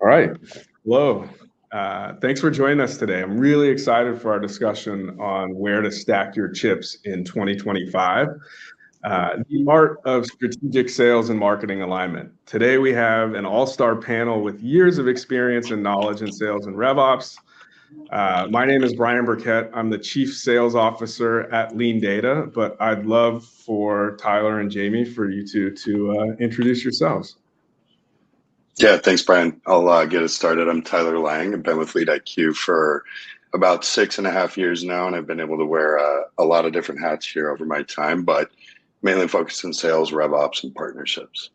All right. Hello. Thanks for joining us today. I'm really excited for our discussion on where to stack your chips in 2025. The art of strategic sales and marketing alignment. Today we have an all-star panel with years of experience and knowledge in sales and RevOps. My name is Brian Burkett. I'm the Chief Sales Officer at Lean Data, but I'd love for Tyler and Jamie for you two to introduce yourselves. Yeah, thanks, Brian. I'll get us started. I'm Tyler Lang. I've been with LeadIQ for about 6.5 years now, and I've been able to wear a lot of different hats here over my time, but mainly focused on sales, RevOps, and partnerships.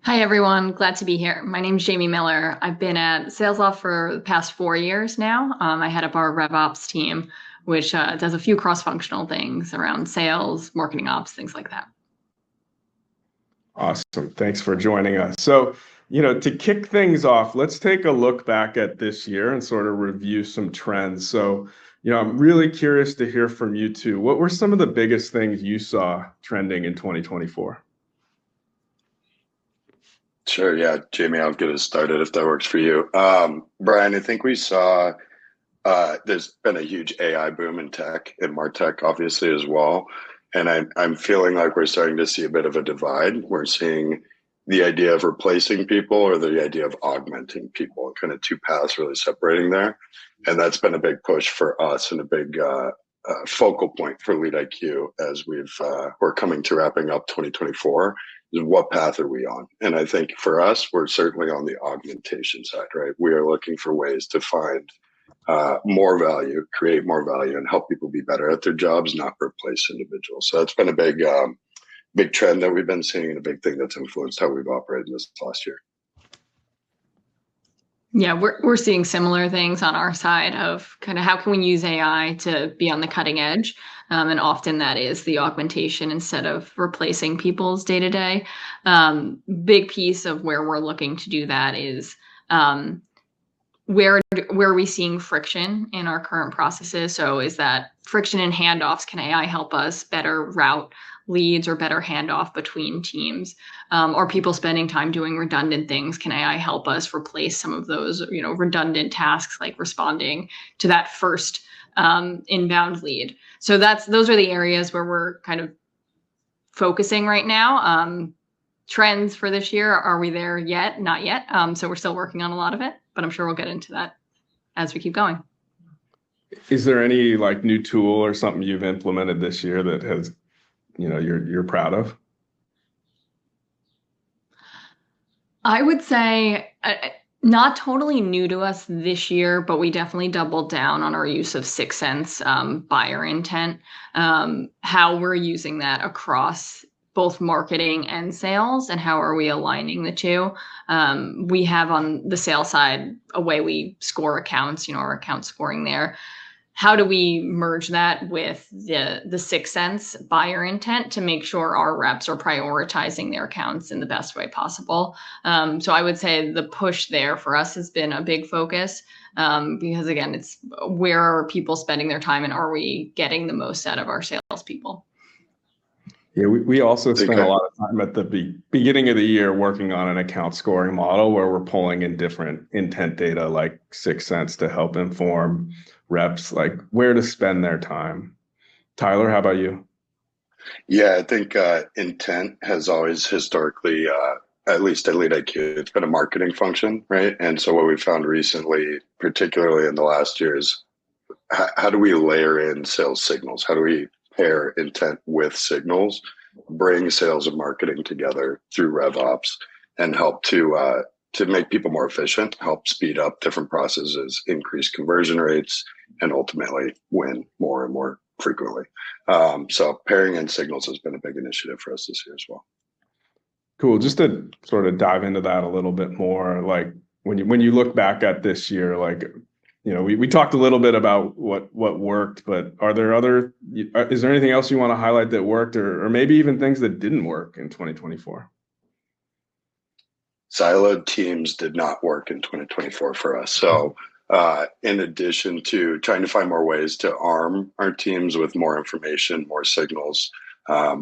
Hi, everyone. Glad to be here. My name is Jamie Miller. I've been at SalesLoft for the past 4 years now. I head up our RevOps team, which does a few cross-functional things around sales, marketing ops, things like that. Awesome. Thanks for joining us. So, to kick things off, let's take a look back at this year and sort of review some trends. So, I'm really curious to hear from you two. What were some of the biggest things you saw trending in 2024? Sure. Yeah, Jamie, I'll get us started if that works for you. Brian, I think we saw there's been a huge AI boom in tech and MarTech, obviously, as well. And I'm feeling like we're starting to see a bit of a divide. We're seeing the idea of replacing people or the idea of augmenting people, kind of two paths really separating there. And that's been a big push for us and a big focal point for LeadIQ as we're coming to wrapping up 2024. Is what path are we on? And I think for us, we're certainly on the augmentation side, right? We are looking for ways to find more value, create more value, and help people be better at their jobs, not replace individuals. So that's been a big trend that we've been seeing and a big thing that's influenced how we've operated this last year. Yeah, we're seeing similar things on our side of kind of how can we use AI to be on the cutting edge. And often that is the augmentation instead of replacing people's day-to-day. Big piece of where we're looking to do that is where are we seeing friction in our current processes? So is that friction in handoffs? Can AI help us better route leads or better handoff between teams? Or people spending time doing redundant things? Can AI help us replace some of those, redundant tasks like responding to that first inbound lead? So those are the areas where we're kind of focusing right now. Trends for this year, are we there yet? Not yet. So we're still working on a lot of it, but I'm sure we'll get into that as we keep going. Is there any new tool or something you've implemented this year that has, you're proud of? I would say not totally new to us this year, but we definitely doubled down on our use of 6 Sense buyer intent, how we're using that across both marketing and sales, and how are we aligning the two. We have on the sales side a way we score accounts, our account scoring there. How do we merge that with the 6 Sense buyer intent to make sure our reps are prioritizing their accounts in the best way possible? So I would say the push there for us has been a big focus because, again, it's where are people spending their time and are we getting the most out of our salespeople? Yeah, we also spent a lot of time at the beginning of the year working on an account scoring model where we're pulling in different intent data like 6 Sense to help inform reps where to spend their time. Tyler, how about you? Yeah, I think intent has always historically, at least at LeadIQ, it's been a marketing function, right? And so what we found recently, particularly in the last year, is how do we layer in sales signals? How do we pair intent with signals, bring sales and marketing together through RevOps, and help to make people more efficient, help speed up different processes, increase conversion rates, and ultimately win more and more frequently. So pairing in signals has been a big initiative for us this year as well. Cool. Just to sort of dive into that a little bit more, when you look back at this year, we talked a little bit about what worked, but is there anything else you want to highlight that worked or maybe even things that didn't work in 2024? Siloed teams did not work in 2024 for us. So in addition to trying to find more ways to arm our teams with more information, more signals,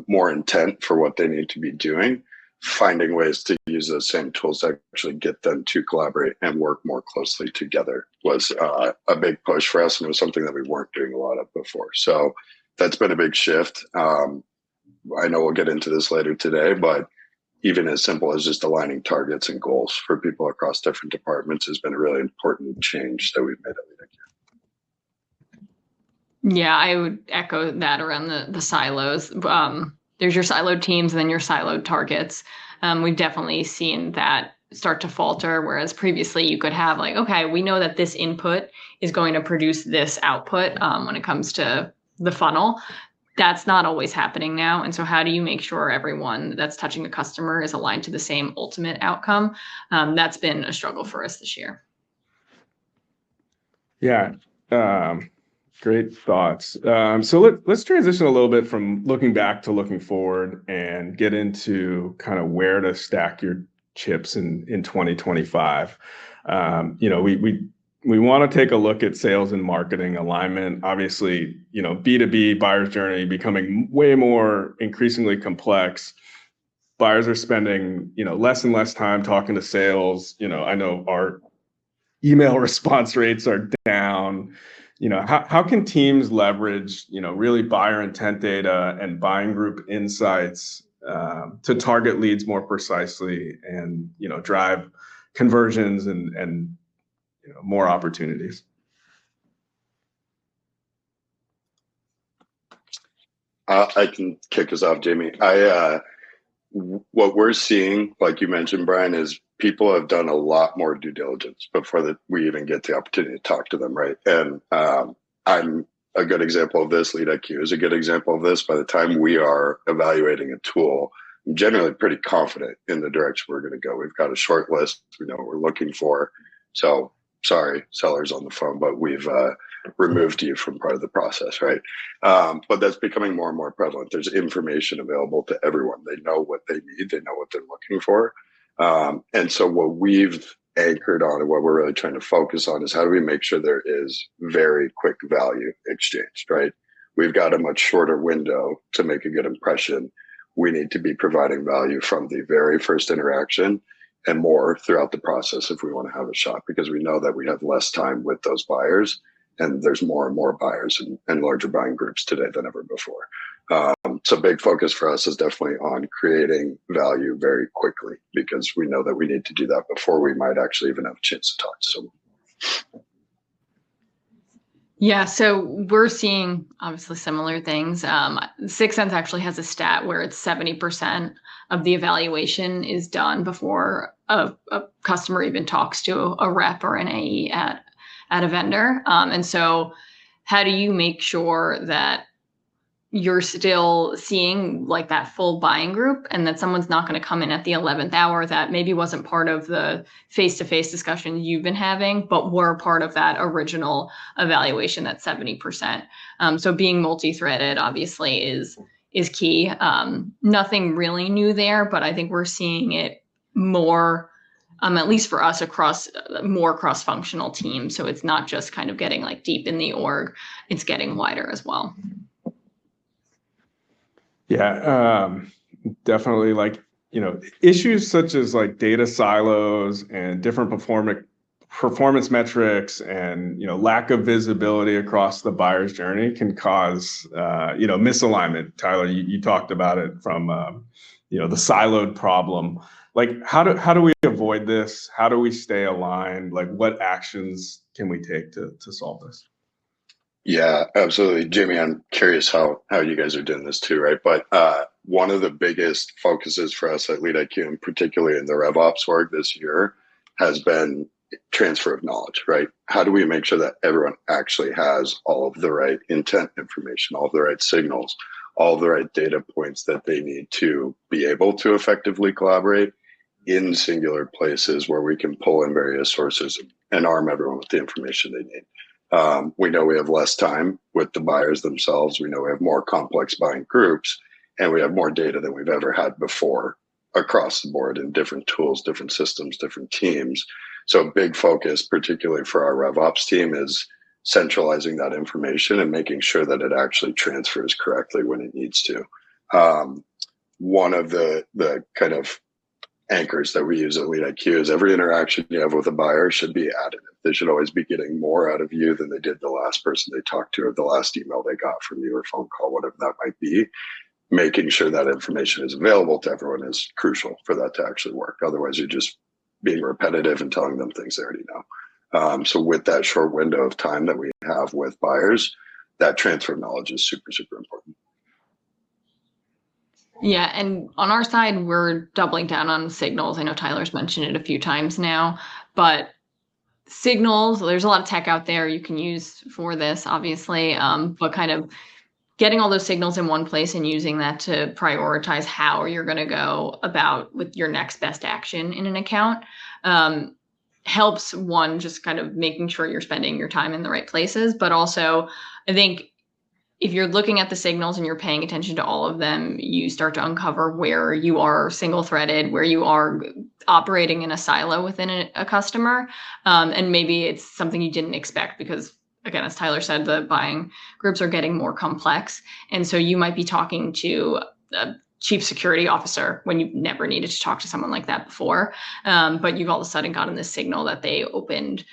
more intent for what they need to be doing, finding ways to use those same tools to actually get them to collaborate and work more closely together was a big push for us, and it was something that we weren't doing a lot of before. So that's been a big shift. I know we'll get into this later today, but even as simple as just aligning targets and goals for people across different departments has been a really important change that we've made at LeaderQ. Yeah, I would echo that around the silos. There's your siloed teams and then your siloed targets. We've definitely seen that start to falter, whereas previously you could have like, okay, we know that this input is going to produce this output when it comes to the funnel. That's not always happening now. And so how do you make sure everyone that's touching the customer is aligned to the same ultimate outcome? That's been a struggle for us this year. Yeah. Great thoughts. So let's transition a little bit from looking back to looking forward and get into kind of where to stack your chips in 2025. We want to take a look at sales and marketing alignment. Obviously, B2B buyer's journey becoming way more increasingly complex. Buyers are spending, less and less time talking to sales. I know our email response rates are down. How can teams leverage, really buyer intent data and buying group insights to target leads more precisely and, drive conversions and more opportunities? I can kick us off, Jamie. What we're seeing, like you mentioned, Brian, is people have done a lot more due diligence before we even get the opportunity to talk to them, right? And I'm a good example of this. LeaderQ is a good example of this. By the time we are evaluating a tool, I'm generally pretty confident in the direction we're going to go. We've got a short list. We know what we're looking for. So sorry, sellers on the phone, but we've removed you from part of the process, right? But that's becoming more and more prevalent. There's information available to everyone. They know what they need. They know what they're looking for. And so what we've anchored on and what we're really trying to focus on is how do we make sure there is very quick value exchanged, right? We've got a much shorter window to make a good impression. We need to be providing value from the very first interaction and more throughout the process if we want to have a shot, because we know that we have less time with those buyers and there's more and more buyers and larger buying groups today than ever before. So big focus for us is definitely on creating value very quickly, because we know that we need to do that before we might actually even have a chance to talk to someone. Yeah, so we're seeing obviously similar things. Sixth Sense actually has a stat where it's 70% of the evaluation is done before a customer even talks to a rep or an AE at a vendor. And so how do you make sure that you're still seeing like that full buying group and that someone's not going to come in at the 11th hour that maybe wasn't part of the face-to-face discussion you've been having, but were part of that original evaluation, that 70%. So being multi-threaded obviously is key. Nothing really new there, but I think we're seeing it more, at least for us, across more cross-functional teams. So it's not just kind of getting like deep in the org, it's getting wider as well. Yeah, definitely. Like, issues such as like data silos and different performance metrics and, lack of visibility across the buyer's journey can cause, misalignment. Tyler, you talked about it from, the siloed problem. Like, how do we avoid this? How do we stay aligned? Like, what actions can we take to solve this? Yeah, absolutely. Jamie, I'm curious how you guys are doing this too, right? But one of the biggest focuses for us at LeaderQ, and particularly in the RevOps org this year, has been transfer of knowledge, right? How do we make sure that everyone actually has all of the right intent information, all of the right signals, all of the right data points that they need to be able to effectively collaborate in singular places where we can pull in various sources and arm everyone with the information they need? We know we have less time with the buyers themselves. We know we have more complex buying groups, and we have more data than we've ever had before across the board in different tools, different systems, different teams. So a big focus, particularly for our RevOps team, is centralizing that information and making sure that it actually transfers correctly when it needs to. One of the kind of anchors that we use at Lead IQ is every interaction you have with a buyer should be additive. They should always be getting more out of you than they did the last person they talked to or the last email they got from you or phone call, whatever that might be. Making sure that information is available to everyone is crucial for that to actually work. Otherwise, you're just being repetitive and telling them things they already know. So with that short window of time that we have with buyers, that transfer of knowledge is super, super important. Yeah, and on our side, we're doubling down on signals. I know Tyler's mentioned it a few times now, but signals, there's a lot of tech out there you can use for this, obviously, but kind of getting all those signals in one place and using that to prioritize how you're going to go about with your next best action in an account helps, one, just kind of making sure you're spending your time in the right places, but also I think if you're looking at the signals and you're paying attention to all of them, you start to uncover where you are single threaded, where you are operating in a silo within a customer. And maybe it's something you didn't expect because, again, as Tyler said, the buying groups are getting more complex. And so you might be talking to a chief security officer when you never needed to talk to someone like that before. But you've all of a sudden gotten this signal that they opened,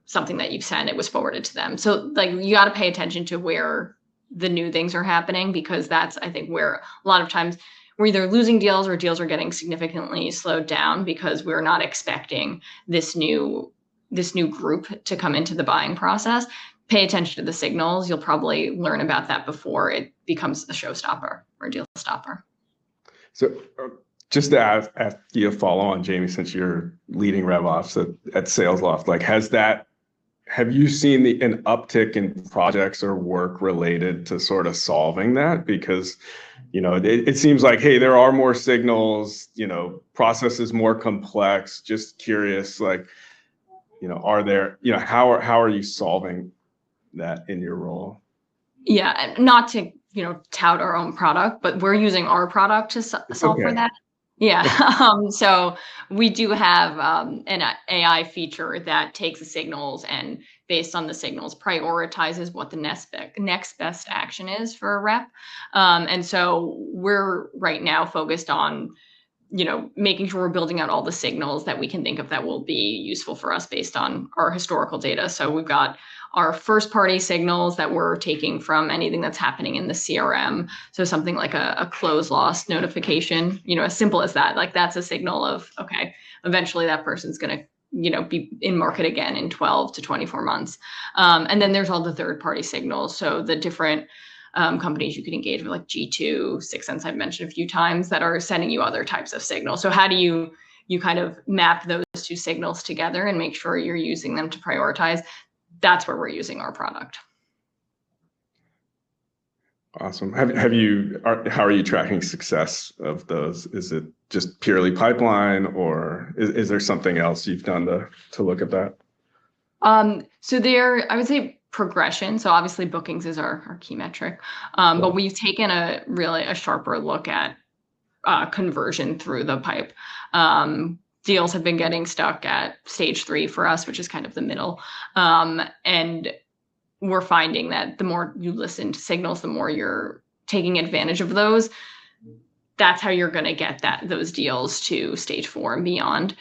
something that you've sent, it was forwarded to them. So like you got to pay attention to where the new things are happening, because that's, I think, where a lot of times we're either losing deals or deals are getting significantly slowed down because we're not expecting this new group to come into the buying process. Pay attention to the signals. You'll probably learn about that before it becomes a showstopper or a deal stopper. So just to ask you a follow on, Jamie, since you're leading RevOps at SalesLoft, like have you seen an uptick in projects or work related to sort of solving that? Because, it seems like, hey, there are more signals, process is more complex. Just curious, like, are there, how are you solving that in your role? Yeah, not to, tout our own product, but we're using our product to solve for that. Yeah. So we do have an AI feature that takes the signals and based on the signals prioritizes what the next best action is for a rep. And so we're right now focused on, making sure we're building out all the signals that we can think of that will be useful for us based on our historical data. So we've got our first party signals that we're taking from anything that's happening in the CRM. So something like a close loss notification, as simple as that, like that's a signal of, okay, eventually that person's going to, be in market again in 12 to 24 months. And then there's all the third party signals. So the different companies you can engage with, like G2, 6 Sense I've mentioned a few times, that are sending you other types of signals. So how do you kind of map those two signals together and make sure you're using them to prioritize? That's where we're using our product. Awesome. How are you tracking success of those? Is it just purely pipeline, or is there something else you've done to look at that? So I would say progression. So obviously bookings is our key metric. But we've taken a sharper look at conversion through the pipe. Deals have been getting stuck at stage 3 for us, which is kind of the middle. And we're finding that the more you listen to signals, the more you're taking advantage of those. That's how you're going to get those deals to stage 4 and beyond.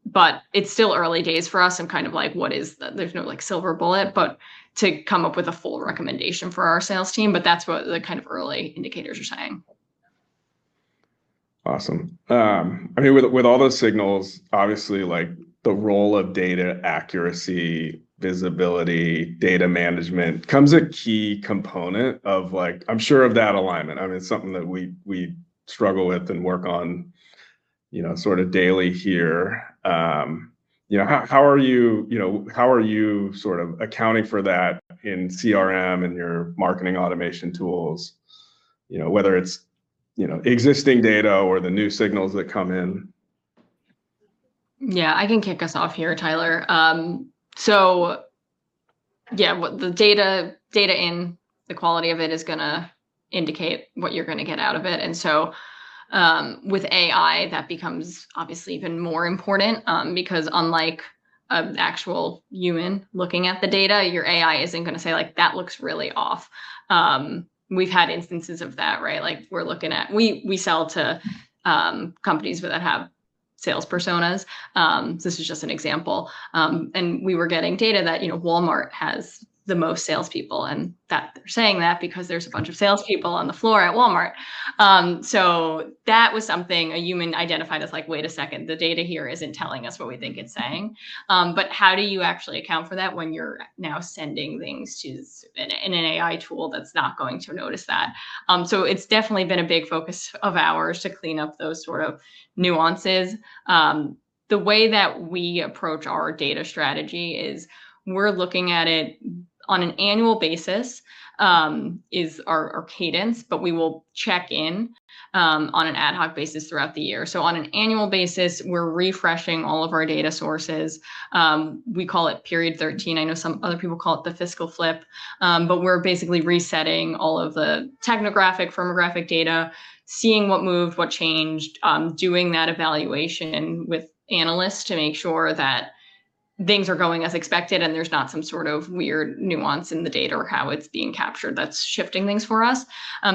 But it's still early days for us. I'm kind of like, there's no like silver bullet, but to come up with a full recommendation for our sales team. But that's what the kind of early indicators are saying. Awesome. With all those signals, obviously, like the role of data accuracy, visibility, data management comes a key component of, like, I'm sure, of that alignment. it's something that we struggle with and work on, sort of daily here. How are you sort of accounting for that in CRM and your marketing automation tools? Whether it's existing data or the new signals that come in. Yeah, I can kick us off here, Tyler. So yeah, what the data in, the quality of it is going to indicate what you're going to get out of it. And so with AI, that becomes obviously even more important because unlike an actual human looking at the data, your AI isn't going to say, like, that looks really off. We've had instances of that, right? Like we're looking at, we sell to companies that have sales personas. This is just an example. And we were getting data that, Walmart has the most salespeople, and that they're saying that because there's a bunch of salespeople on the floor at Walmart. So that was something a human identified as like, wait a second, the data here isn't telling us what we think it's saying. But how do you actually account for that when you're now sending things to an AI tool that's not going to notice that? So it's definitely been a big focus of ours to clean up those sort of nuances. The way that we approach our data strategy is we're looking at it on an annual basis, is our cadence, but we will check in on an ad hoc basis throughout the year. So on an annual basis, we're refreshing all of our data sources. We call it period 13. I know some other people call it the fiscal flip, but we're basically resetting all of the technographic, firmographic data, seeing what moved, what changed, doing that evaluation with analysts to make sure that things are going as expected and there's not some sort of weird nuance in the data or how it's being captured that's shifting things for us.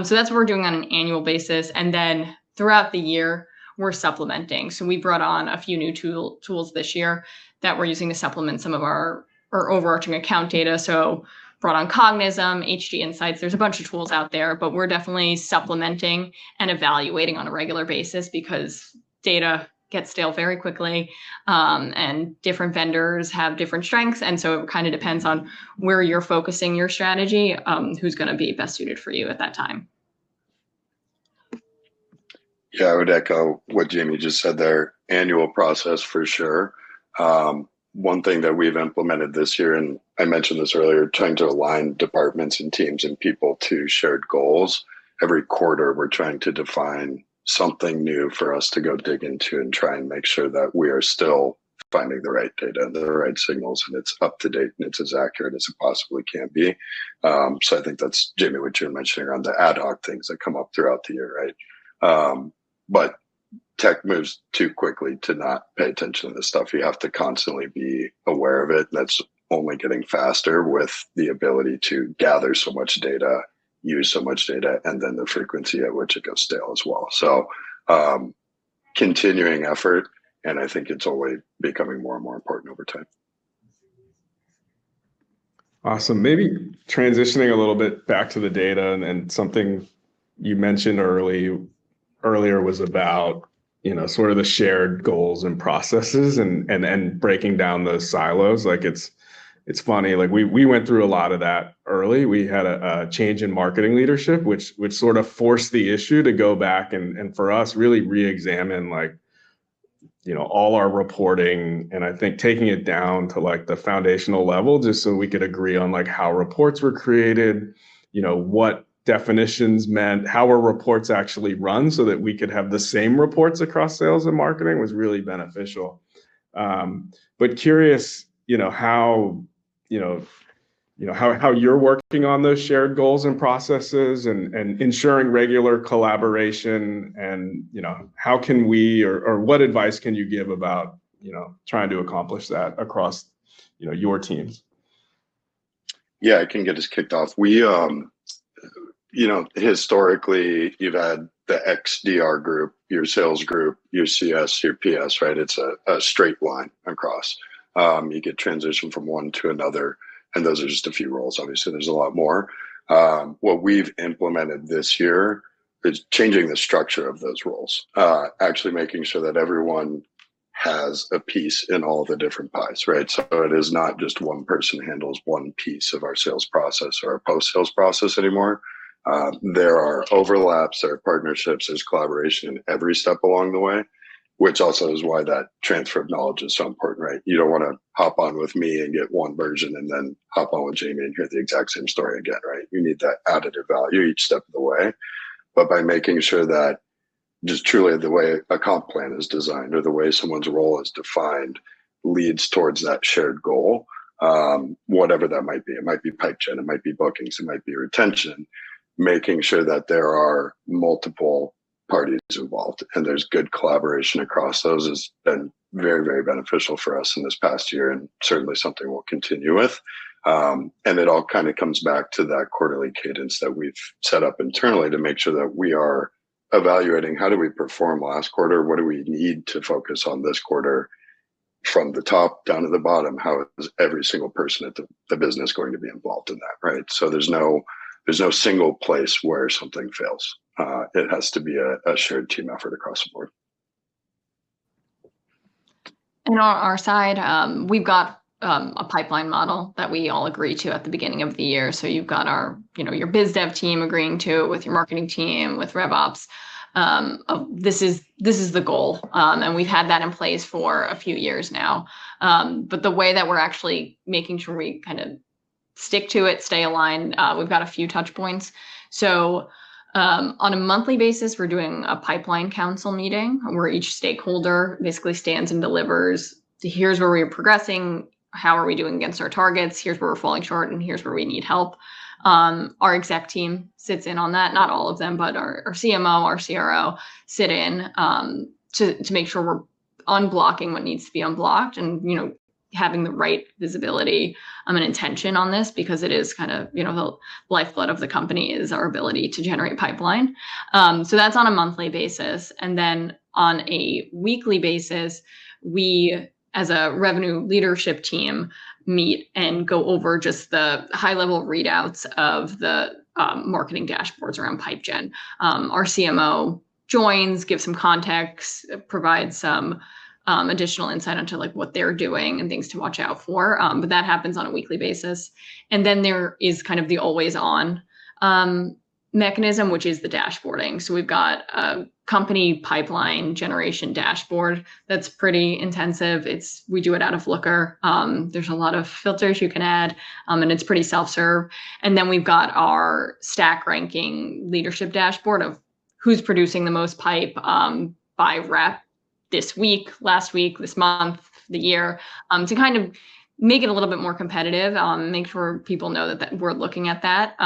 So that's what we're doing on an annual basis. And then throughout the year, we're supplementing. So we brought on a few new tools this year that we're using to supplement some of our overarching account data. So brought on Cognism, HG Insights. There's a bunch of tools out there, but we're definitely supplementing and evaluating on a regular basis because data gets stale very quickly, and different vendors have different strengths. And so it kind of depends on where you're focusing your strategy, who's going to be best suited for you at that time. Yeah, I would echo what Jamie just said there. Annual process for sure. One thing that we've implemented this year, and I mentioned this earlier, trying to align departments and teams and people to shared goals. Every quarter, we're trying to define something new for us to go dig into and try and make sure that we are still finding the right data and the right signals, and it's up to date and it's as accurate as it possibly can be. So I think that's, Jamie, what you're mentioning around the ad hoc things that come up throughout the year, right? But tech moves too quickly to not pay attention to this stuff. You have to constantly be aware of it. That's only getting faster with the ability to gather so much data, use so much data, and then the frequency at which it goes stale as well. So continuing effort, and I think it's only becoming more and more important over time. Awesome. Maybe transitioning a little bit back to the data, and something you mentioned earlier was about, sort of the shared goals and processes and breaking down those silos. Like it's funny, like we went through a lot of that early. We had a change in marketing leadership, which sort of forced the issue to go back and for us really re-examine all our reporting, and I think taking it down to like the foundational level, just so we could agree on like how reports were created, what definitions meant, how our reports actually run, so that we could have the same reports across sales and marketing was really beneficial. But curious, how you're working on those shared goals and processes and ensuring regular collaboration, and how can we or what advice can you give about trying to accomplish that across your teams? Yeah, I can get us kicked off. We historically you've had the XDR group, your sales group, your CS, your PS, right? It's a straight line across. You get transition from one to another, and those are just a few roles. Obviously, there's a lot more. What we've implemented this year is changing the structure of those roles, actually making sure that everyone has a piece in all the different pies, right? So it is not just one person handles one piece of our sales process or our post-sales process anymore. There are overlaps, there are partnerships, there's collaboration in every step along the way, which also is why that transfer of knowledge is so important, right? You don't want to hop on with me and get one version and then hop on with Jamie and hear the exact same story again, right? You need that additive value each step of the way. But by making sure that just truly the way a comp plan is designed or the way someone's role is defined leads towards that shared goal, whatever that might be. It might be pipe gen, it might be bookings, it might be retention, making sure that there are multiple parties involved and there's good collaboration across those has been very, very beneficial for us in this past year, and certainly something we'll continue with. And it all kind of comes back to that quarterly cadence that we've set up internally to make sure that we are evaluating how do we perform last quarter? What do we need to focus on this quarter? From the top down to the bottom, how is every single person at the business going to be involved in that, right? So there's no single place where something fails. It has to be a shared team effort across the board. And on our side, we've got a pipeline model that we all agree to at the beginning of the year. So you've got your biz dev team agreeing to it with your marketing team, with RevOps. This is the goal, and we've had that in place for a few years now. But the way that we're actually making sure we kind of stick to it, stay aligned, we've got a few touch points. So on a monthly basis, we're doing a pipeline council meeting where each stakeholder basically stands and delivers. Here's where we're progressing. How are we doing against our targets? Here's where we're falling short, and here's where we need help. Our exec team sits in on that. Not all of them, but our CMO, our CRO sit in to make sure we're unblocking what needs to be unblocked, and having the right visibility and intention on this, because it is kind of the lifeblood of the company is our ability to generate pipeline. So that's on a monthly basis, and then on a weekly basis, we as a revenue leadership team meet and go over just the high level readouts of the marketing dashboards around pipe gen. Our CMO joins, gives some context, provides some additional insight onto like what they're doing and things to watch out for. But that happens on a weekly basis. And then there is kind of the always on mechanism, which is the dashboarding. So we've got a company pipeline generation dashboard that's pretty intensive. We do it out of Looker. There's a lot of filters you can add, and it's pretty self-serve. And then we've got our stack ranking leadership dashboard of who's producing the most pipe by rep this week, last week, this month, the year, to kind of make it a little bit more competitive, make sure people know that we're looking at that,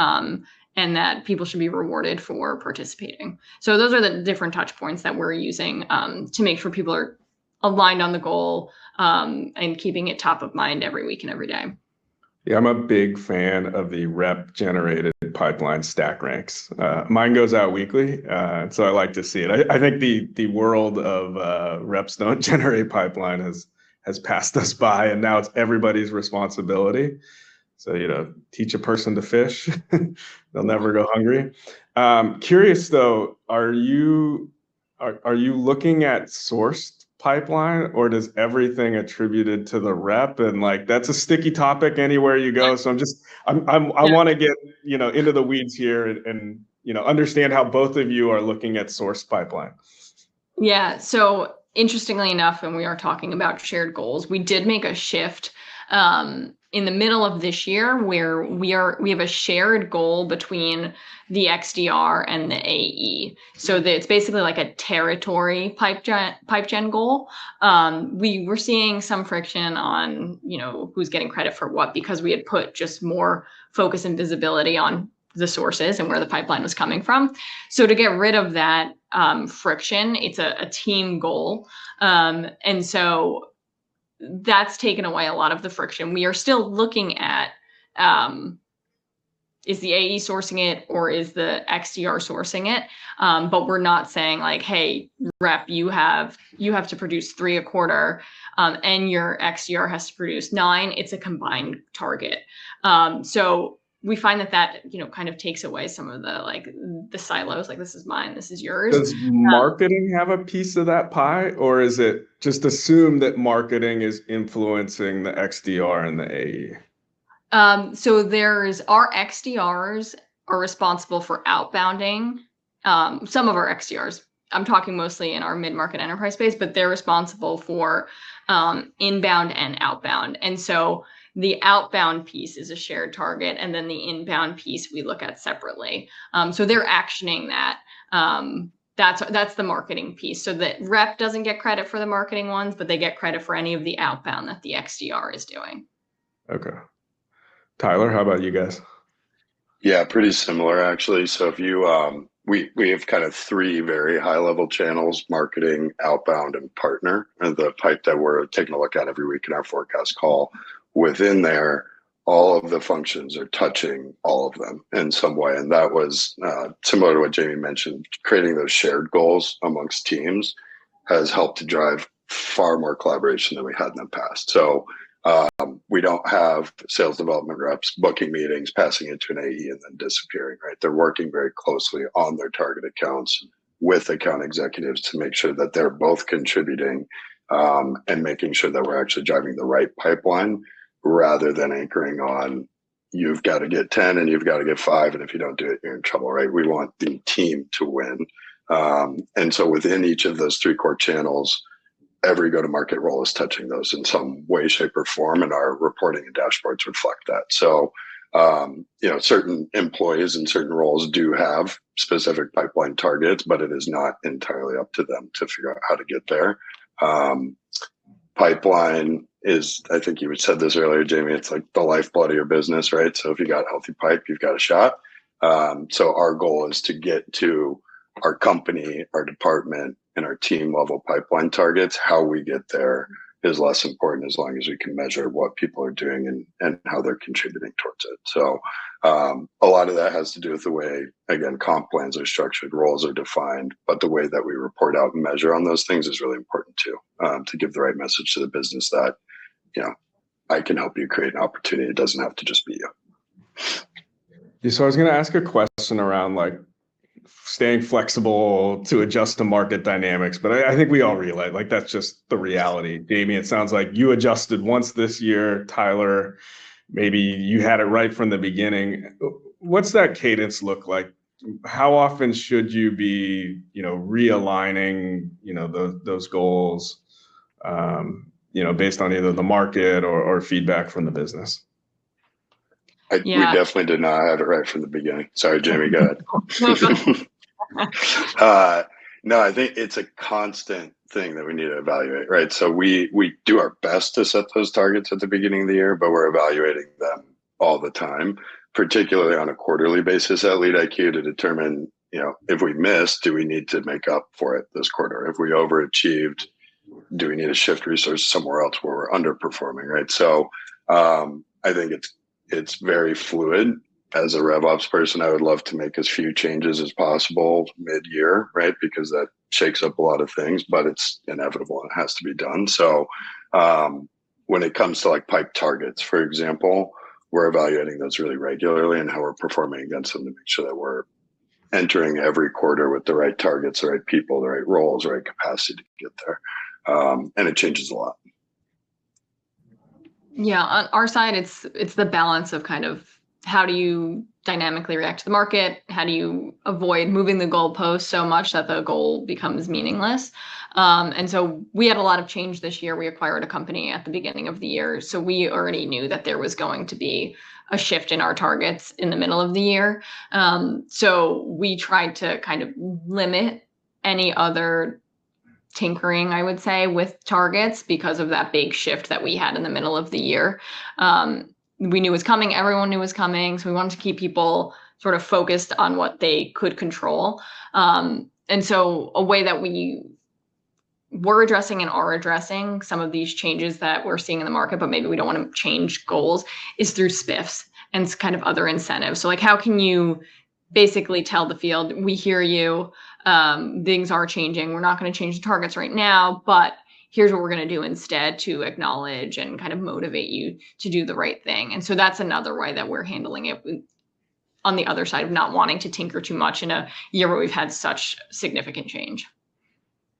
and that people should be rewarded for participating. So those are the different touch points that we're using to make sure people are aligned on the goal, and keeping it top of mind every week and every day. Yeah, I'm a big fan of the rep generated pipeline stack ranks. Mine goes out weekly, so I like to see it. I think the world of reps don't generate pipeline has passed us by, and now it's everybody's responsibility. So, teach a person to fish, they'll never go hungry. Curious though, are you looking at sourced pipeline, or does everything attributed to the rep? And like, that's a sticky topic anywhere you go. So I want to get, into the weeds here and understand how both of you are looking at sourced pipeline. Yeah. So interestingly enough, when we are talking about shared goals, we did make a shift in the middle of this year where we have a shared goal between the XDR and the AE. So that it's basically like a territory pipe gen goal. We were seeing some friction on, who's getting credit for what, because we had put just more focus and visibility on the sources and where the pipeline was coming from. So to get rid of that friction, it's a team goal. And so that's taken away a lot of the friction. We are still looking at, is the AE sourcing it or is the XDR sourcing it? But we're not saying like, hey, rep, you have to produce 3 a quarter, and your XDR has to produce 9. It's a combined target. So we find that kind of takes away some of the silos, like this is mine, this is yours. Does marketing have a piece of that pie, or is it just assumed that marketing is influencing the XDR and the AE? So our XDRs are responsible for outbounding. Some of our XDRs, I'm talking mostly in our mid-market enterprise space, but they're responsible for inbound and outbound. And so the outbound piece is a shared target, and then the inbound piece we look at separately. So they're actioning that. That's the marketing piece. So that rep doesn't get credit for the marketing ones, but they get credit for any of the outbound that the XDR is doing. Okay. Tyler, how about you guys? Yeah, pretty similar actually. So if you we have kind of 3 very high level channels: marketing, outbound, and partner, and the pipe that we're taking a look at every week in our forecast call. Within there, all of the functions are touching all of them in some way. And that was similar to what Jamie mentioned. Creating those shared goals amongst teams has helped to drive far more collaboration than we had in the past. So we don't have sales development reps booking meetings, passing it to an AE, and then disappearing, right? They're working very closely on their target accounts with account executives to make sure that they're both contributing and making sure that we're actually driving the right pipeline rather than anchoring on you've got to get 10 and you've got to get 5. And if you don't do it, you're in trouble, right? We want the team to win. And so within each of those 3 core channels, every go-to-market role is touching those in some way, shape, or form, and our reporting and dashboards reflect that. So, certain employees and certain roles do have specific pipeline targets, but it is not entirely up to them to figure out how to get there. Pipeline is, I think you said this earlier, Jamie, it's like the lifeblood of your business, right? So if you got healthy pipe, you've got a shot. So our goal is to get to our company, our department, and our team level pipeline targets. How we get there is less important as long as we can measure what people are doing and how they're contributing towards it. So a lot of that has to do with the way, again, comp plans are structured, roles are defined, but the way that we report out and measure on those things is really important too, to give the right message to the business that, I can help you create an opportunity. It doesn't have to just be you. Yeah, so I was going to ask a question around like staying flexible to adjust to market dynamics, but I think we all realize like that's just the reality. Jamie, it sounds like you adjusted once this year. Tyler, maybe you had it right from the beginning. What's that cadence look like? How often should you be, realigning, those goals, based on either the market or feedback from the business? We definitely did not have it right from the beginning. Sorry, Jamie, go ahead. No, I think it's a constant thing that we need to evaluate, right? So we do our best to set those targets at the beginning of the year, but we're evaluating them all the time, particularly on a quarterly basis at LeadIQ to determine, if we missed, do we need to make up for it this quarter? If we overachieved, do we need to shift resources somewhere else where we're underperforming, right? So I think it's very fluid. As a RevOps person, I would love to make as few changes as possible mid-year, right? Because that shakes up a lot of things, but it's inevitable and it has to be done. So when it comes to like pipe targets, for example, we're evaluating those really regularly and how we're performing against them to make sure that we're entering every quarter with the right targets, the right people, the right roles, the right capacity to get there. And it changes a lot. Yeah, on our side, it's the balance of kind of how do you dynamically react to the market? How do you avoid moving the goalpost so much that the goal becomes meaningless? And so we had a lot of change this year. We acquired a company at the beginning of the year. So we already knew that there was going to be a shift in our targets in the middle of the year. So we tried to kind of limit any other tinkering, I would say, with targets because of that big shift that we had in the middle of the year. We knew it was coming. Everyone knew it was coming. So we wanted to keep people sort of focused on what they could control. And so a way that we were addressing and are addressing some of these changes that we're seeing in the market, but maybe we don't want to change goals, is through spiffs and kind of other incentives. So like, how can you basically tell the field, we hear you, things are changing. We're not going to change the targets right now, but here's what we're going to do instead to acknowledge and kind of motivate you to do the right thing. And so that's another way that we're handling it on the other side of not wanting to tinker too much in a year where we've had such significant change.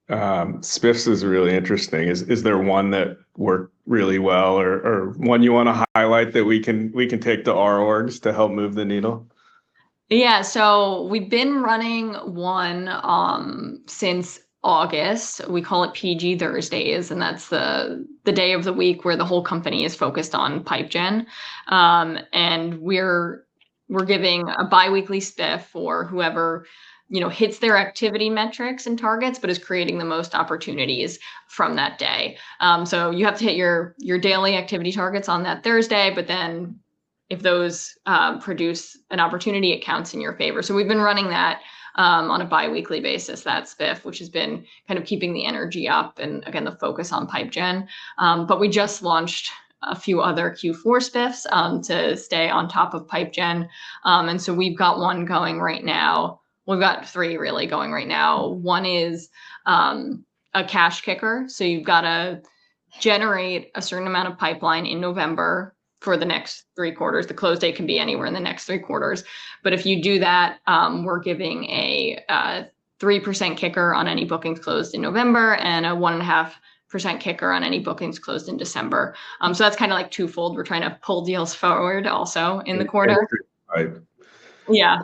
Spiffs is really interesting. Is there one that worked really well or one you want to highlight that we can take to our orgs to help move the needle? Yeah, so we've been running one since August. We call it PG Thursdays, and that's the day of the week where the whole company is focused on pipe gen. And we're giving a biweekly spiff for whoever hits their activity metrics and targets, but is creating the most opportunities from that day. So you have to hit your daily activity targets on that Thursday, but then if those produce an opportunity, it counts in your favor. So we've been running that on a bi-weekly basis, that spiff, which has been kind of keeping the energy up and again, the focus on pipe gen. But we just launched a few other Q4 spiffs to stay on top of pipe gen. And so we've got one going right now. We've got three really going right now. One is a cash kicker. So you've got to generate a certain amount of pipeline in November for the next 3 quarters. The close date can be anywhere in the next 3 quarters. But if you do that, we're giving a 3% kicker on any bookings closed in November and a 1.5% kicker on any bookings closed in December. So that's kind of like twofold. We're trying to pull deals forward also in the quarter. Right. Yeah.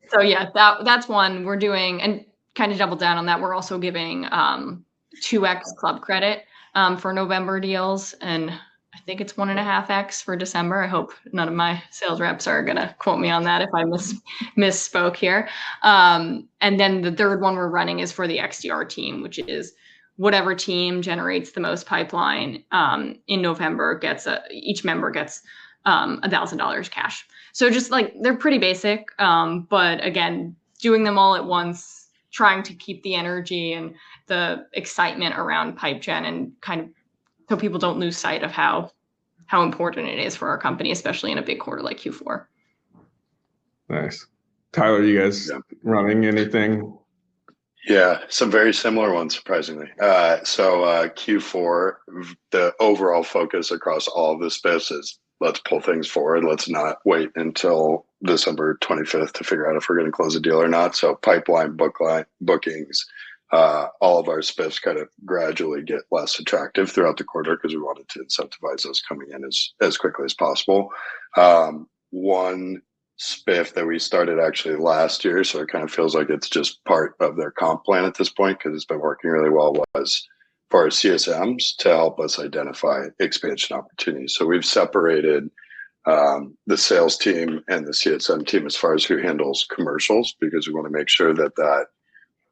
So yeah, that's one we're doing, and kind of double down on that. We're also giving 2x club credit for November deals, and I think it's 1.5x for December. I hope none of my sales reps are gonna quote me on that if I misspoke here. And then the third one we're running is for the XDR team, which is whatever team generates the most pipeline in November each member gets $1,000 cash. So just like, they're pretty basic, but again, doing them all at once, trying to keep the energy and the excitement around pipe gen, and kind of so people don't lose sight of how important it is for our company, especially in a big quarter like Q4. Nice. Tyler, you guys running anything? Yeah, some very similar ones, surprisingly. So Q4, the overall focus across all of the spiffs is let's pull things forward. Let's not wait until December 25th to figure out if we're going to close a deal or not. So pipeline, bookings, all of our spiffs kind of gradually get less attractive throughout the quarter because we wanted to incentivize those coming in as quickly as possible. One spiff that we started actually last year, so it kind of feels like it's just part of their comp plan at this point because it's been working really well, was for our CSMs to help us identify expansion opportunities. So we've separated the sales team and the CSM team as far as who handles commercials, because we want to make sure that that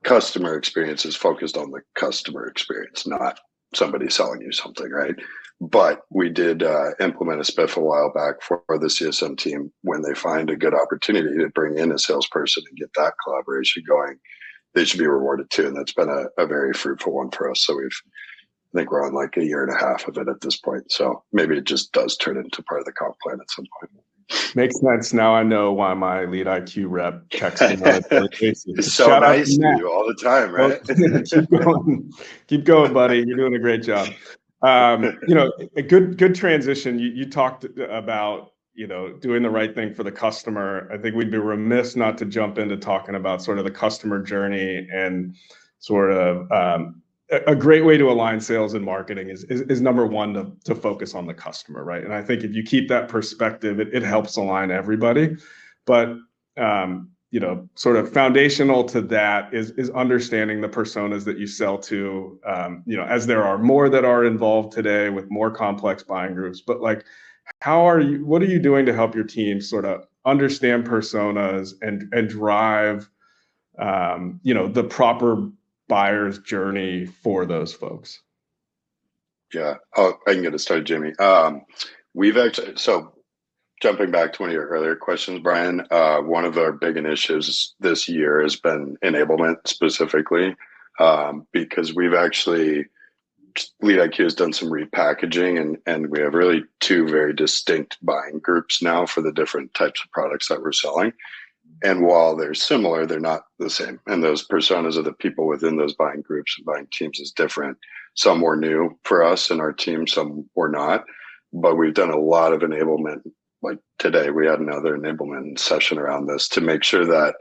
customer experience is focused on the customer experience, not somebody selling you something, right? But we did implement a spiff a while back for the CSM team when they find a good opportunity to bring in a salesperson and get that collaboration going. They should be rewarded too. And that's been a very fruitful one for us. So I think we're on like 1.5 years of it at this point. So maybe it just does turn into part of the comp plan at some point. Makes sense. Now I know why my lead IQ rep texts me on a daily basis. It's so nice to you all the time, right? Keep going, buddy. You're doing a great job. A good transition. You talked about, doing the right thing for the customer. I think we'd be remiss not to jump into talking about sort of the customer journey, and sort of a great way to align sales and marketing is number one, to focus on the customer, right? And I think if you keep that perspective, it helps align everybody. But sort of foundational to that is understanding the personas that you sell to, as there are more that are involved today with more complex buying groups. But like, what are you doing to help your team sort of understand personas and drive, the proper buyer's journey for those folks? Yeah. I can get it started, Jimmy. We've actually, so jumping back to one of your earlier questions, Brian, one of our big initiatives this year has been enablement specifically, because we've actually, Lead IQ has done some repackaging, and we have really 2 very distinct buying groups now for the different types of products that we're selling. And while they're similar, they're not the same. And those personas of the people within those buying groups and buying teams is different. Some were new for us and our team, some were not. But we've done a lot of enablement. Like today, we had another enablement session around this to make sure that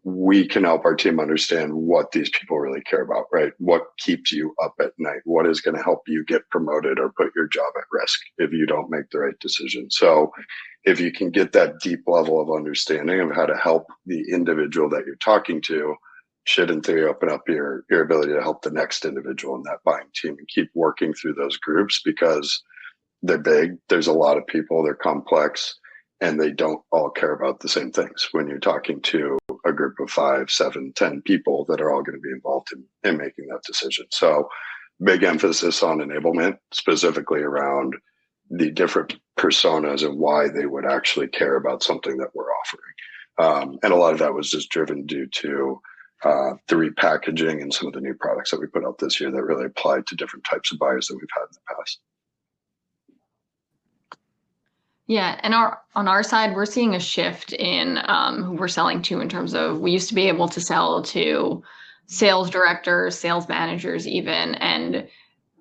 we can help our team understand what these people really care about, right? What keeps you up at night? What is going to help you get promoted or put your job at risk if you don't make the right decision? So if you can get that deep level of understanding of how to help the individual that you're talking to, should in theory open up your ability to help the next individual in that buying team, and keep working through those groups, because they're big. There's a lot of people, they're complex, and they don't all care about the same things when you're talking to a group of 5, 7, 10 people that are all going to be involved in making that decision. So big emphasis on enablement, specifically around the different personas and why they would actually care about something that we're offering. And a lot of that was just driven due to the repackaging and some of the new products that we put out this year that really applied to different types of buyers that we've had in the past. Yeah, and on our side, we're seeing a shift in who we're selling to in terms of we used to be able to sell to sales directors, sales managers even, and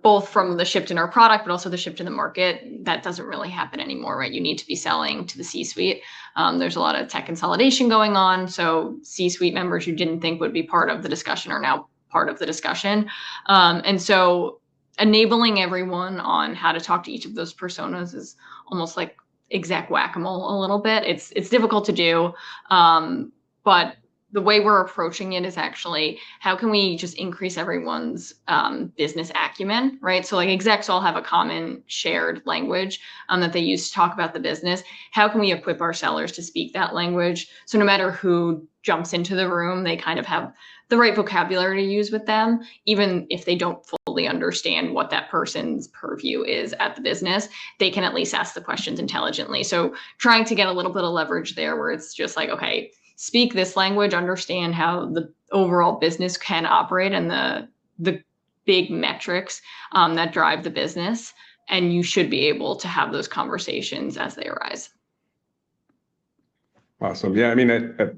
both from the shift in our product, but also the shift in the market, that doesn't really happen anymore, right? You need to be selling to the C-suite. There's a lot of tech consolidation going on. So C-suite members you didn't think would be part of the discussion are now part of the discussion. And so enabling everyone on how to talk to each of those personas is almost like exec whack-a-mole a little bit. It's difficult to do, but the way we're approaching it is actually how can we just increase everyone's business acumen, right? So like execs all have a common shared language that they use to talk about the business. How can we equip our sellers to speak that language? So no matter who jumps into the room, they kind of have the right vocabulary to use with them, even if they don't fully understand what that person's purview is at the business, they can at least ask the questions intelligently. So trying to get a little bit of leverage there where it's just like, okay, speak this language, understand how the overall business can operate and the big metrics that drive the business. And you should be able to have those conversations as they arise. Awesome. Yeah, I mean, at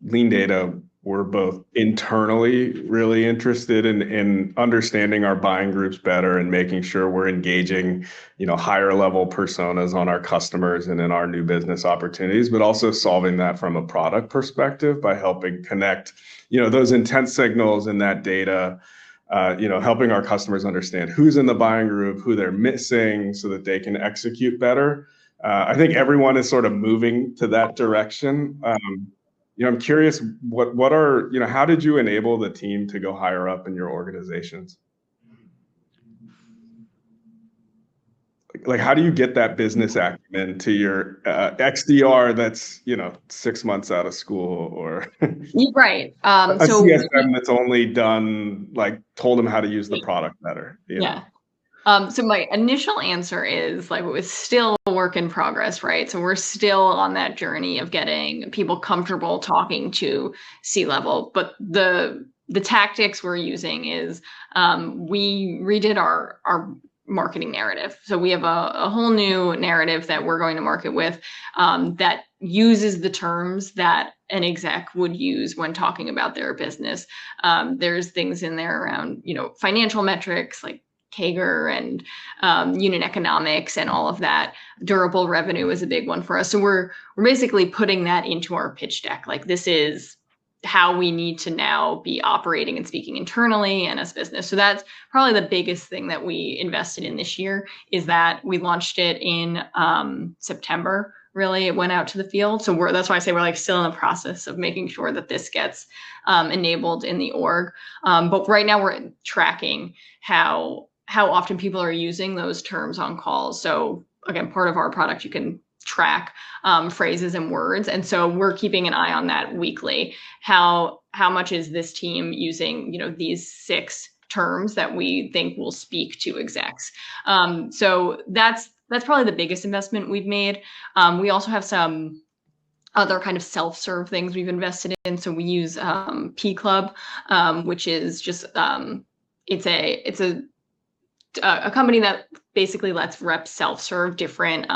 Lean Data, we're both internally really interested in understanding our buying groups better and making sure we're engaging, higher level personas on our customers and in our new business opportunities, but also solving that from a product perspective by helping connect, those intent signals in that data, helping our customers understand who's in the buying group, who they're missing so that they can execute better. I think everyone is sort of moving to that direction. I'm curious, how did you enable the team to go higher up in your organizations? Like, how do you get that business acumen to your XDR that's, 6 months out of school or right. a CSM that's only told them how to use the product better? Yeah. So my initial answer is it was still a work in progress, right? So we're still on that journey of getting people comfortable talking to C-level, but the tactics we're using is we redid our marketing narrative. So we have a whole new narrative that we're going to market with that uses the terms that an exec would use when talking about their business. There's things in there around, financial metrics like CAGR and unit economics and all of that. Durable revenue is a big one for us. So we're basically putting that into our pitch deck. Like this is how we need to now be operating and speaking internally and as business. So that's probably the biggest thing that we invested in this year is that we launched it in September. Really, it went out to the field. So that's why I say we're still in the process of making sure that this gets enabled in the org. But right now we're tracking how often people are using those terms on calls. So again, part of our product, you can track phrases and words. And so we're keeping an eye on that weekly. How much is this team using, these 6 terms that we think will speak to execs? So that's probably the biggest investment we've made. We also have some other kind of self-serve things we've invested in. So we use P Club, which is just it's a company that basically lets reps self-serve different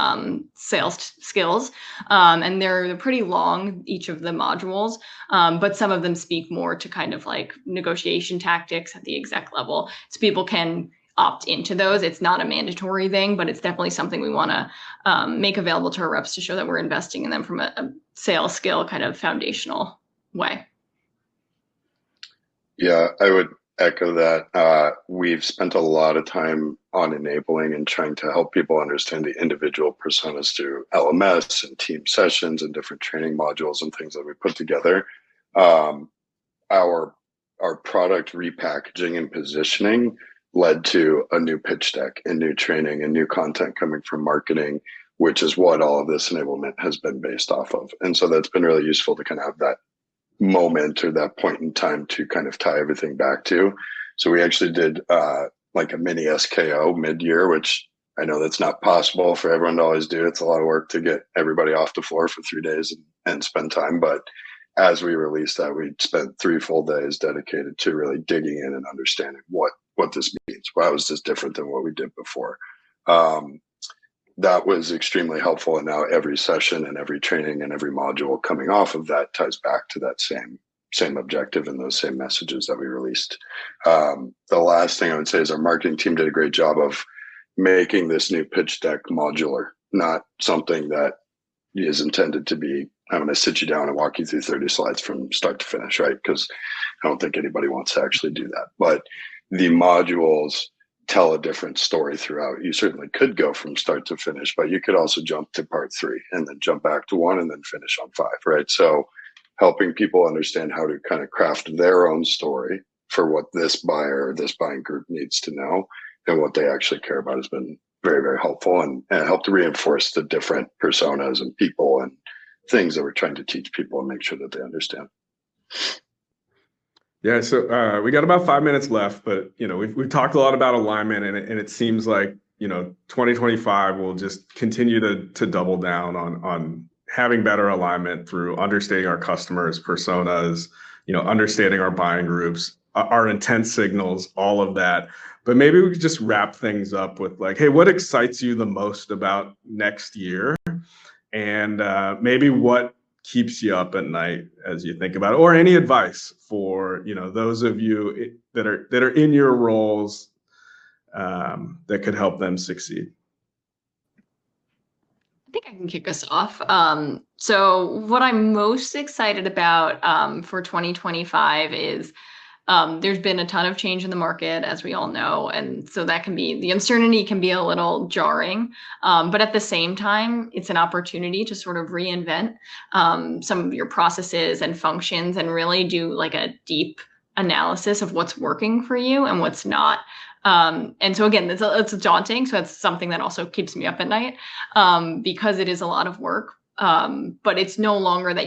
sales skills. And they're pretty long, each of the modules, but some of them speak more to kind of negotiation tactics at the exec level. So people can opt into those. It's not a mandatory thing, but it's definitely something we want to make available to our reps to show that we're investing in them from a sales skill kind of foundational way. Yeah, I would echo that. We've spent a lot of time on enabling and trying to help people understand the individual personas through LMS and team sessions and different training modules and things that we put together. Our product repackaging and positioning led to a new pitch deck and new training and new content coming from marketing, which is what all of this enablement has been based off of. And so that's been really useful to kind of have that moment or that point in time to kind of tie everything back to. So we actually did a mini SKO mid-year, which I know that's not possible for everyone to always do. It's a lot of work to get everybody off the floor for 3 days and spend time. But as we released that, we spent 3 full days dedicated to really digging in and understanding what this means. Why was this different than what we did before? that was extremely helpful. And now every session and every training and every module coming off of that ties back to that same objective and those same messages that we released. The last thing I would say is our marketing team did a great job of making this new pitch deck modular, not something that is intended to be, I'm going to sit you down and walk you through 30 slides from start to finish, right? Because I don't think anybody wants to actually do that. But the modules tell a different story throughout. You certainly could go from start to finish, but you could also jump to part 3 and then jump back to 1 and then finish on 5, right? So helping people understand how to kind of craft their own story for what this buyer or this buying group needs to know and what they actually care about has been very, very helpful and helped to reinforce the different personas and people and things that we're trying to teach people and make sure that they understand. Yeah, so we got about 5 minutes left, but we've talked a lot about alignment, and it seems like 2025 will just continue to double down on having better alignment through understanding our customers' personas, understanding our buying groups, our intent signals, all of that. But maybe we could just wrap things up with like, hey, what excites you the most about next year, and maybe what keeps you up at night as you think about it, or any advice for those of you that are in your roles that could help them succeed. I think I can kick us off. So what I'm most excited about for 2025 is there's been a ton of change in the market, as we all know. And so the uncertainty can be a little jarring. But at the same time, it's an opportunity to sort of reinvent some of your processes and functions and really do like a deep analysis of what's working for you and what's not. And so again, it's daunting. So that's something that also keeps me up at night because it is a lot of work. But it's no longer that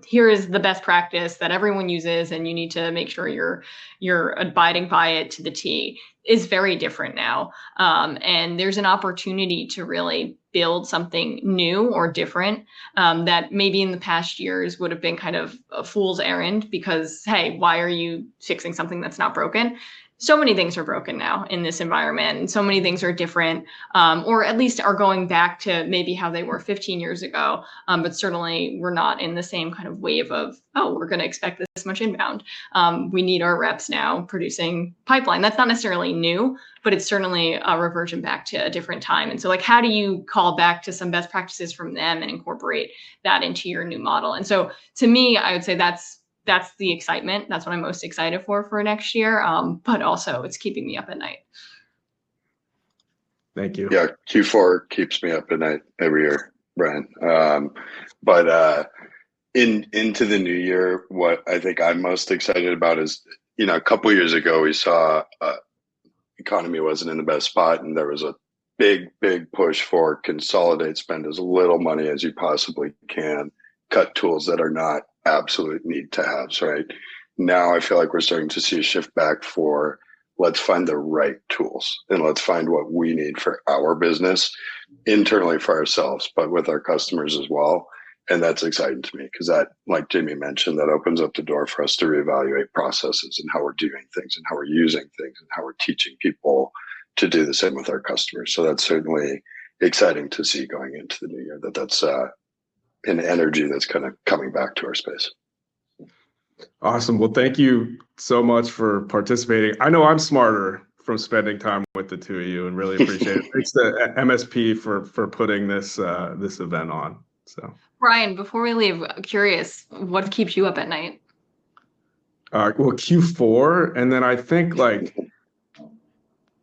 here is the best practice that everyone uses and you need to make sure you're abiding by it to the T. Is very different now. And there's an opportunity to really build something new or different that maybe in the past years would have been kind of a fool's errand because, hey, why are you fixing something that's not broken? So many things are broken now in this environment, and so many things are different, or at least are going back to maybe how they were 15 years ago. But certainly we're not in the same kind of wave of, oh, we're going to expect this much inbound. We need our reps now producing pipeline. That's not necessarily new, but it's certainly a reversion back to a different time. And so like, how do you call back to some best practices from them and incorporate that into your new model? And so to me, I would say that's the excitement. That's what I'm most excited for next year. But also it's keeping me up at night. Thank you. Yeah, Q4 keeps me up at night every year, Brian. But into the new year, what I think I'm most excited about is, a couple of years ago, we saw economy wasn't in the best spot, and there was a big push for consolidate, spend as little money as you possibly can, cut tools that are not absolute need to haves, right? Now I feel like we're starting to see a shift back for let's find the right tools and let's find what we need for our business internally for ourselves, but with our customers as well. And that's exciting to me because that, like Jamie mentioned, that opens up the door for us to reevaluate processes and how we're doing things and how we're using things and how we're teaching people to do the same with our customers. So that's certainly exciting to see going into the new year, that's an energy that's kind of coming back to our space. Awesome. Well, thank you so much for participating. I know I'm smarter from spending time with the two of you and really appreciate it. Thanks to MSP for putting this event on. So, Brian, before we leave, I'm curious, what keeps you up at night? Well, Q4, and then I think like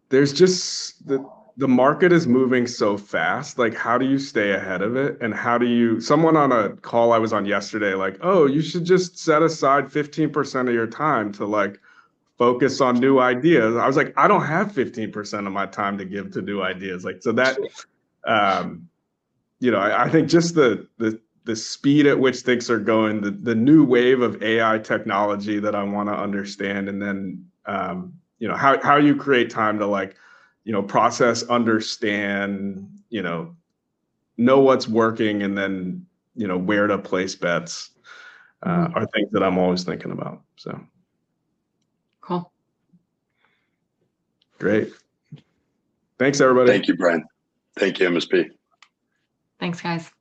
there's just the market is moving so fast. Like, how do you stay ahead of it? And someone on a call I was on yesterday, like, oh, you should just set aside 15% of your time to like focus on new ideas. I was like, I don't have 15% of my time to give to new ideas. Like, so that, I think just the speed at which things are going, the new wave of AI technology that I want to understand. And then, how you create time to like, process, understand, know what's working, and then, where to place bets are things that I'm always thinking about. So. Cool. Great. Thanks, everybody. Thank you, Brian. Thank you, MSP. Thanks, guys.